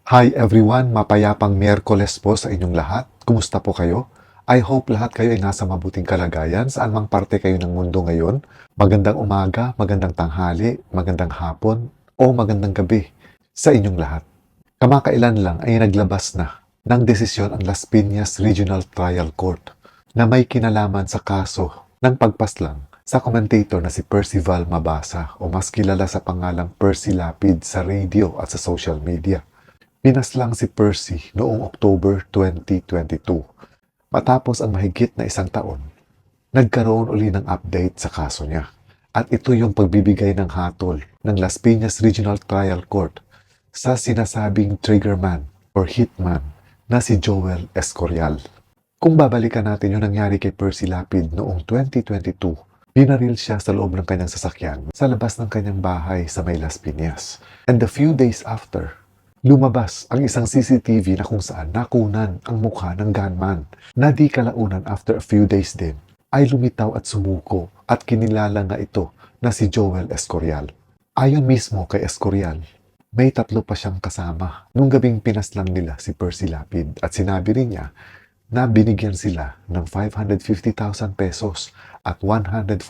Hi everyone, mapayapang Miyerkules po sa inyong lahat. Kumusta po kayo? I hope lahat kayo ay nasa mabuting kalagayan saan mang parte kayo ng mundo ngayon. Magandang umaga, magandang tanghali, magandang hapon, o magandang gabi sa inyong lahat. Kamakailan lang ay naglabas na ng desisyon ang Las Piñas Regional Trial Court na may kinalaman sa kaso ng pagpaslang sa commentator na si Percival Mabasa o mas kilala sa pangalang Percy Lapid sa radio at sa social media. Pinaslang si Percy noong October 2022. Matapos ang mahigit na isang taon, nagkaroon uli ng update sa kaso niya. At ito yung pagbibigay ng hatol ng Las Piñas Regional Trial Court sa sinasabing triggerman or hitman na si Joel Escorial. Kung babalikan natin yung nangyari kay Percy Lapid noong 2022, binaril siya sa loob ng kanyang sasakyan sa labas ng kanyang bahay sa may Las Piñas. And a few days after, lumabas ang isang CCTV na kung saan nakunan ang mukha ng gunman na di kalaunan after a few days din ay lumitaw at sumuko at kinilala nga ito na si Joel Escorial. Ayon mismo kay Escorial, may 3 pa siyang kasama nung gabing pinaslang nila si Percy Lapid at sinabi rin niya na binigyan sila ng 550,000 pesos at 140,000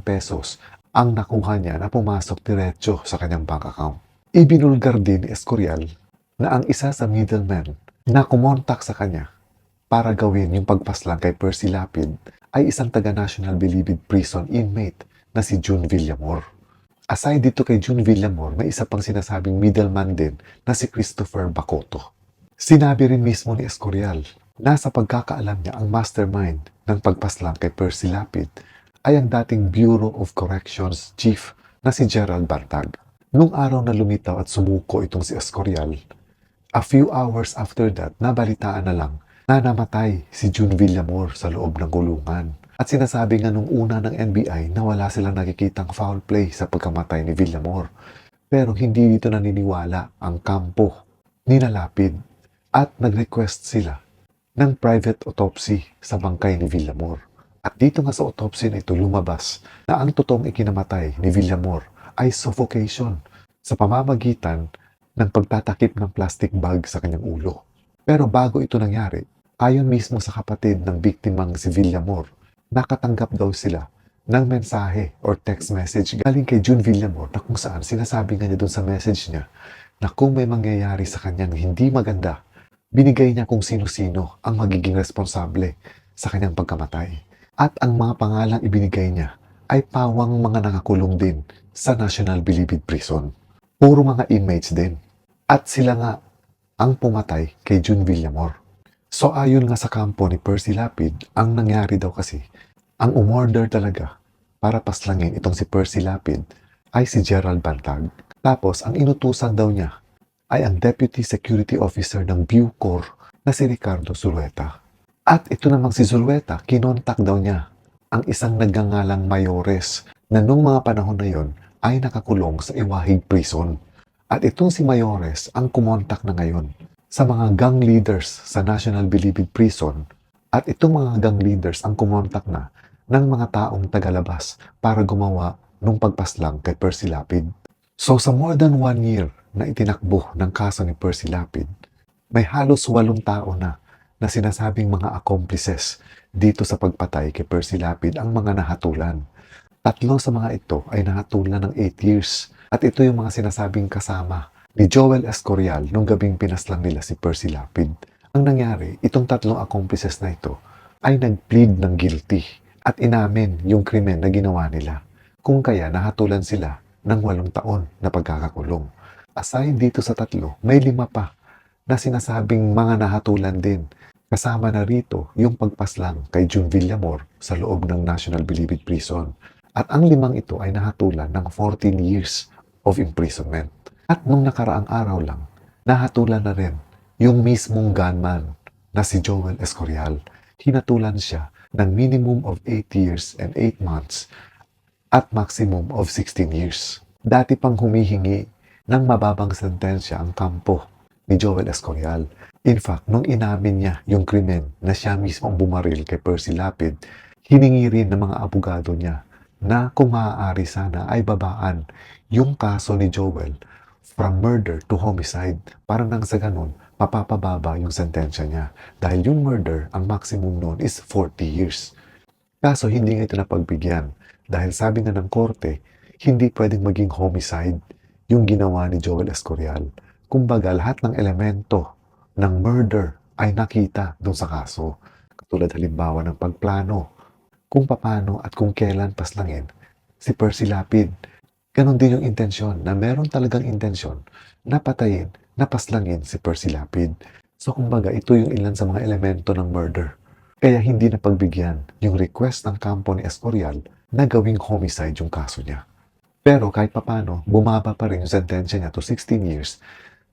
pesos ang nakuha niya na pumasok diretso sa kanyang bank account. Ibinulgar din ni Escorial na ang isa sa middleman na kumontak sa kanya para gawin yung pagpaslang kay Percy Lapid ay isang taga-National Bilibid Prison inmate na si June Villamor. Aside dito kay June Villamor, may isa pang sinasabing middleman din na si Christopher Bacoto. Sinabi rin mismo ni Escorial na sa pagkakaalam niya ang mastermind ng pagpaslang kay Percy Lapid ay ang dating Bureau of Corrections Chief na si Gerald Bantag. Nung araw na lumitaw at sumuko itong si Escorial, a few hours after that, nabalitaan na lang na namatay si June Villamor sa loob ng kulungan. At sinasabi nga nung una ng NBI na wala silang nakikitang foul play sa pagkamatay ni Villamor. Pero hindi dito naniniwala ang kampo ni Lapid at nag-request sila ng private autopsy sa bangkay ni Villamor. At dito nga sa autopsy na ito lumabas na ang totoong ikinamatay ni Villamor ay suffocation sa pamamagitan ng pagtatakip ng plastic bag sa kanyang ulo. Pero bago ito nangyari, ayon mismo sa kapatid ng biktimang si Villamor, nakatanggap daw sila ng mensahe or text message galing kay June Villamor na kung saan sinasabi nga niya doon sa message niya na kung may mangyayari sa kanyang hindi maganda, binigay niya kung sino-sino ang magiging responsable sa kanyang pagkamatay. At ang mga pangalang ibinigay niya ay pawang mga nakakulong din sa National Bilibid Prison. Puro mga inmates din. At sila nga ang pumatay kay June Villamor. So ayon nga sa kampo ni Percy Lapid, ang nangyari daw kasi, ang umorder talaga para paslangin itong si Percy Lapid ay si Gerald Bantag. Tapos ang inutusan daw niya ay ang Deputy Security Officer ng Bucor na si Ricardo Zulueta. At ito namang si Zulueta, kinontak daw niya ang isang nagngangalang Mayores na nung mga panahon na yon ay nakakulong sa Iwahig Prison. At itong si Mayores ang kumontak na ngayon sa mga gang leaders sa National Bilibid Prison at itong mga gang leaders ang kumontak na ng mga taong tagalabas para gumawa ng pagpaslang kay Percy Lapid. So sa more than 1 year na itinakbo ng kaso ni Percy Lapid, may halos 8 tao na sinasabing mga accomplices dito sa pagpatay kay Percy Lapid ang mga nahatulan. 3 sa mga ito ay nahatulan ng 8 years at ito yung mga sinasabing kasama ni Joel Escorial nung gabing pinaslang nila si Percy Lapid. Ang nangyari, itong 3 accomplices na ito ay nag-plead ng guilty at inamin yung krimen na ginawa nila. Kung kaya nahatulan sila ng 8 taon na pagkakakulong. Aside dito sa 3, may 5 pa na sinasabing mga nahatulan din. Kasama na rito yung pagpaslang kay June Villamor sa loob ng National Bilibid Prison. At ang 5 ito ay nahatulan ng 14 years of imprisonment. At nung nakaraang araw lang, nahatulan na rin yung mismong gunman na si Joel Escorial. Hinatulan siya ng minimum of 8 years and 8 months at maximum of 16 years. Dati pang humihingi ng mababang sentensya ang kampo ni Joel Escorial. In fact, nung inamin niya yung krimen na siya mismo ang bumaril kay Percy Lapid, hiningi rin ng mga abogado niya na kung maaari sana ay babaan yung kaso ni Joel from murder to homicide. Para nang sa ganun, mapapababa yung sentensya niya. Dahil yung murder, ang maximum noon is 40 years. Kaso hindi nga ito napagbigyan. Dahil sabi nga ng korte, hindi pwedeng maging homicide yung ginawa ni Joel Escorial. Kumbaga, lahat ng elemento ng murder ay nakita doon sa kaso. Katulad halimbawa ng pagplano, kung paano at kung kailan paslangin si Percy Lapid. Ganon din yung intensyon na meron talagang intensyon na patayin, na paslangin si Percy Lapid. So kumbaga, ito yung ilan sa mga elemento ng murder. Kaya hindi napagbigyan yung request ng kampo ni Escorial na gawing homicide yung kaso niya. Pero kahit papano, bumaba pa rin yung sentensya niya to 16 years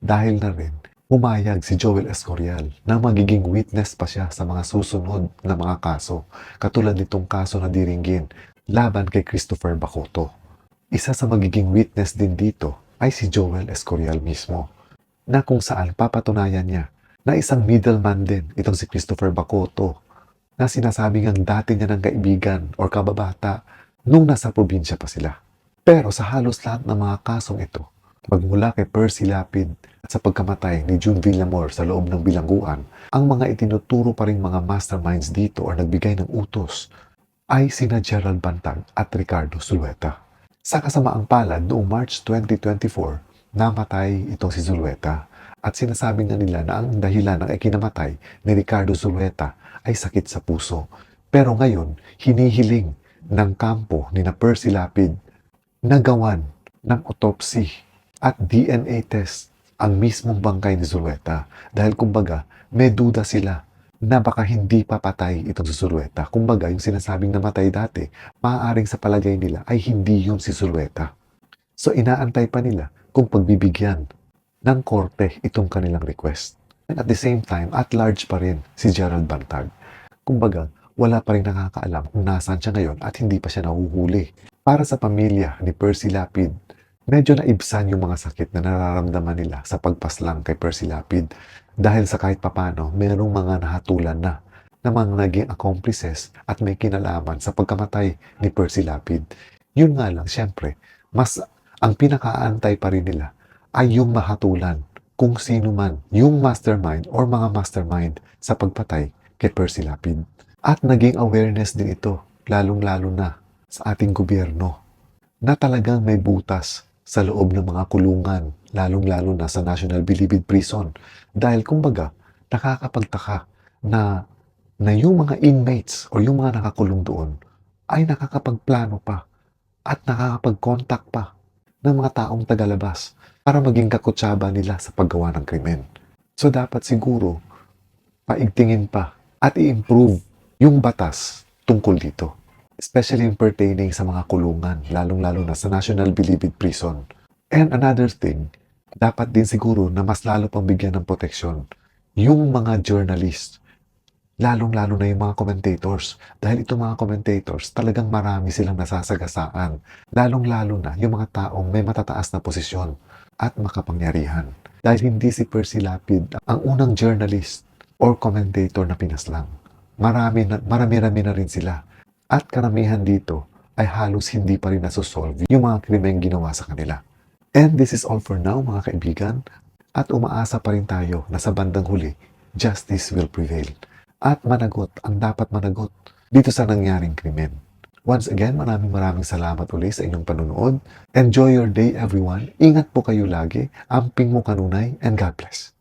dahil na rin pumayag si Joel Escorial na magiging witness pa siya sa mga susunod na mga kaso, katulad nitong kaso na diringgin laban kay Christopher Bacoto. Isa sa magiging witness din dito ay si Joel Escorial mismo, na kung saan papatunayan niya na isang middleman din itong si Christopher Bacoto, na sinasabing ang dati niya ng kaibigan or kababata nung nasa probinsya pa sila. Pero sa halos lahat ng mga kasong ito, magmula kay Percy Lapid at sa pagkamatay ni June Villamor sa loob ng bilangguan, ang mga itinuturo pa ring mga masterminds dito o nagbigay ng utos ay sina Gerald Bantag at Ricardo Zulueta. Sa kasamaang palad, noong March 2024, namatay itong si Zulueta at sinasabi nga nila na ang dahilan ng ikinamatay ni Ricardo Zulueta ay sakit sa puso. Pero ngayon, hinihiling ng kampo ni na Percy Lapid na gawan ng autopsy at DNA test ang mismong bangkay ni Zulueta dahil kumbaga may duda sila na baka hindi papatay itong si Zulueta. Kumbaga yung sinasabing namatay dati, maaaring sa palagay nila ay hindi yun si Zulueta. So inaantay pa nila kung pagbibigyan ng korte itong kanilang request. And at the same time, at large pa rin si Gerald Bantag. Kumbaga, wala pa rin nakakaalam kung nasaan siya ngayon at hindi pa siya nahuhuli. Para sa pamilya ni Percy Lapid, medyo naibsan yung mga sakit na nararamdaman nila sa pagpaslang kay Percy Lapid dahil sa kahit papano merong mga nahatulan na mga naging accomplices at may kinalaman sa pagkamatay ni Percy Lapid. Yun nga lang, syempre, mas ang pinakaantay pa rin nila ay yung mahatulan kung sino man yung mastermind or mga mastermind sa pagpatay kay Percy Lapid. At naging awareness din ito, lalong-lalo na sa ating gobyerno, na talagang may butas sa loob ng mga kulungan, lalong-lalo na sa National Bilibid Prison. Dahil kumbaga, nakakapagtaka na yung mga inmates o yung mga nakakulong doon ay nakakapagplano pa at nakakapag-contact pa ng mga taong tagalabas para maging kakutsaba nila sa paggawa ng krimen. So dapat siguro paigtingin pa at i-improve yung batas tungkol dito. Especially in pertaining sa mga kulungan, lalong-lalo na sa National Bilibid Prison. And another thing, dapat din siguro na mas lalo pang bigyan ng proteksyon yung mga journalists, lalong-lalo na yung mga commentators. Dahil itong mga commentators, talagang marami silang nasasagasaan. Lalong-lalo na yung mga taong may matataas na posisyon at makapangyarihan. Dahil hindi si Percy Lapid ang unang journalist or commentator na pinaslang. Marami-rami na rin sila. At karamihan dito ay halos hindi pa rin nasosolve yung mga krimeng ginawa sa kanila. And this is all for now mga kaibigan. At umaasa pa rin tayo na sa bandang huli, justice will prevail. At managot ang dapat managot dito sa nangyaring krimen. Once again, maraming salamat ulit sa inyong panunood. Enjoy your day everyone. Ingat po kayo lagi. Amping mo kanunay and God bless.